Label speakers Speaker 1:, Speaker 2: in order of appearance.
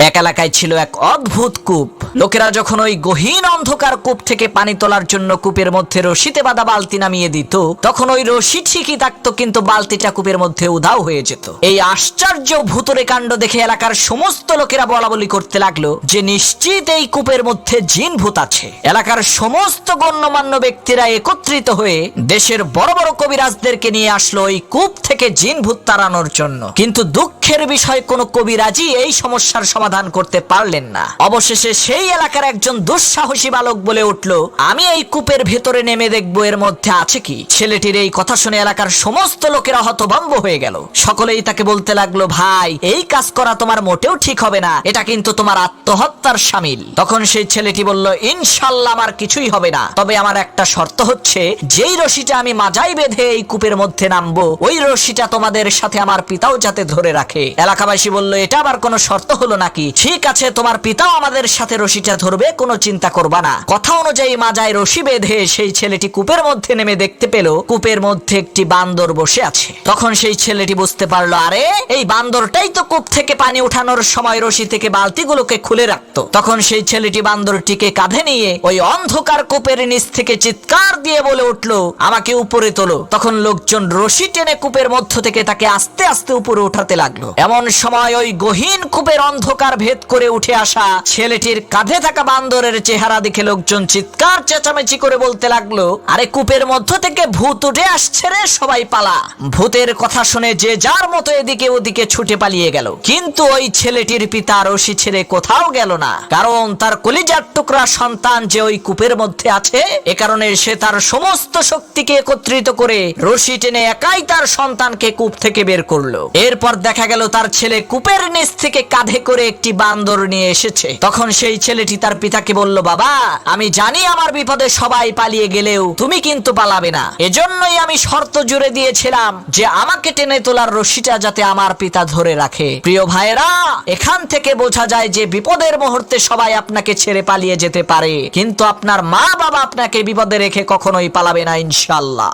Speaker 1: এক এলাকায় ছিল এক অদ্ভুত কূপ। লোকেরা যখন ওই গহীন অন্ধকার কূপ থেকে পানি তোলার জন্য কূপের মধ্যে রশিতে বাঁধা বালতি নামিয়ে দিত, তখন ওই রশি ঠিকই থাকতো, কিন্তু বালতিটা কূপের মধ্যে উধাও হয়ে যেত। এই আশ্চর্য ভুতুড়ে কাণ্ড দেখে এলাকার সমস্ত লোকেরা বলাবলি করতে লাগলো যে নিশ্চিত এই কূপের মধ্যে জিন ভূত আছে। এলাকার সমস্ত গণ্যমান্য ব্যক্তিরা একত্রিত হয়ে দেশের বড় বড় কবিরাজদেরকে নিয়ে আসলো ওই কূপ থেকে জিন ভূত তাড়ানোর জন্য। কিন্তু দুঃখের বিষয়, কোনো কবিরাজই এই সমস্যার সমাধান করতে পারলেন না। অবশেষে সেই এলাকার একজন দুঃসাহসী বালক বলে উঠল, আমি এই কূপের ভেতরে নেমে দেখবো এর মধ্যে আছে কি। ছেলেটির এই কথা শুনে এলাকার সমস্ত লোকেরা হতভম্ব হয়ে গেল। সকলেই তাকে বলতে লাগলো, ভাই এই কাজ করা তোমার মোটেও ঠিক হবে না, এটা কিন্তু তোমার আত্মহত্যার শামিল। তখন সেই ছেলেটি বলল, ইনশাল্লাহ আমার কিছুই হবে না, তবে আমার একটা শর্ত হচ্ছে, যেই রশিটা আমি মাজায় বেঁধে এই কূপের মধ্যে নামবো, ওই রশিটা তোমাদের সাথে আমার পিতাও যাতে ধরে রাখে। এলাকাবাসী বলল, এটা আবার কোনো শর্ত হলো নাকি? ঠিক আছে, তোমার পিতাও আমাদের সাথে রশিটা ধরবে, কোনো চিন্তা করবা না। কথা অনুযায়ী মাজায় রশি বেঁধে সেই ছেলেটি কূপের মধ্যে নেমে দেখতে পেল কূপের মধ্যে একটি বান্দর বসে আছে। তখন সেই ছেলেটি বুঝতে পারলো, আরে এই বান্দরটাই তো কূপ থেকে পানি উঠানোর সময় রশি থেকে বালতিগুলোকে খুলে রাখতো। তখন সেই ছেলেটি বান্দরটিকে কাঁধে নিয়ে ওই অন্ধকার কূপের নিচ থেকে চিৎকার দিয়ে বলে উঠলো, আমাকে উপরে তোলো। তখন লোকজন রশি টেনে কূপের মধ্য থেকে তাকে আস্তে আস্তে উপরে উঠাতে লাগলো। এমন সময় ওই গহীন কূপের অন্ধকার ভেদ করে উঠে আসা ছেলেটির কাঁধে থাকা বান্দরের চেহারা দেখে লোকজন চিৎকার চেঁচামেচি করে বলতে লাগলো, আরে কূপের মধ্য থেকে ভূত উঠে আসছে রে, সবাই পালা। ভূতের কথা শুনে যে যার মতো এদিকে ওদিকে ছুটে পালিয়ে গেল। কিন্তু ওই ছেলেটির পিতা রশি ছেড়ে কোথাও গেল না, কারণ তার কলিজার টুকরা সন্তান যে ওই কূপের মধ্যে আছে, এ কারণে সে তার সমস্ত শক্তিকে একত্রিত করে রশি টেনে একাই তার সন্তানকে কূপ থেকে বের করলো। এরপর দেখা গেল তার ছেলে কূপের নিচ থেকে কাঁধে করে একটি বান্দর নিয়ে এসেছে। তখন সেই ছেলেটি তার পিতাকে বলল, বাবা আমি জানি আমার বিপদে সবাই পালিয়ে গেলেও তুমি কিন্তু পালাবে না, এজন্যই আমি শর্ত জুড়ে দিয়েছিলাম যে আমাকে টেনে তোলার রশিটা যাতে আমার পিতা ধরে রাখে। প্রিয় ভাইয়েরা, এখান থেকে বোঝা যায় যে বিপদের মুহূর্তে সবাই আপনাকে ছেড়ে পালিয়ে যেতে পারে, কিন্তু আপনার মা বাবা আপনাকে বিপদে রেখে কখনোই পালাবে না ইনশাআল্লাহ।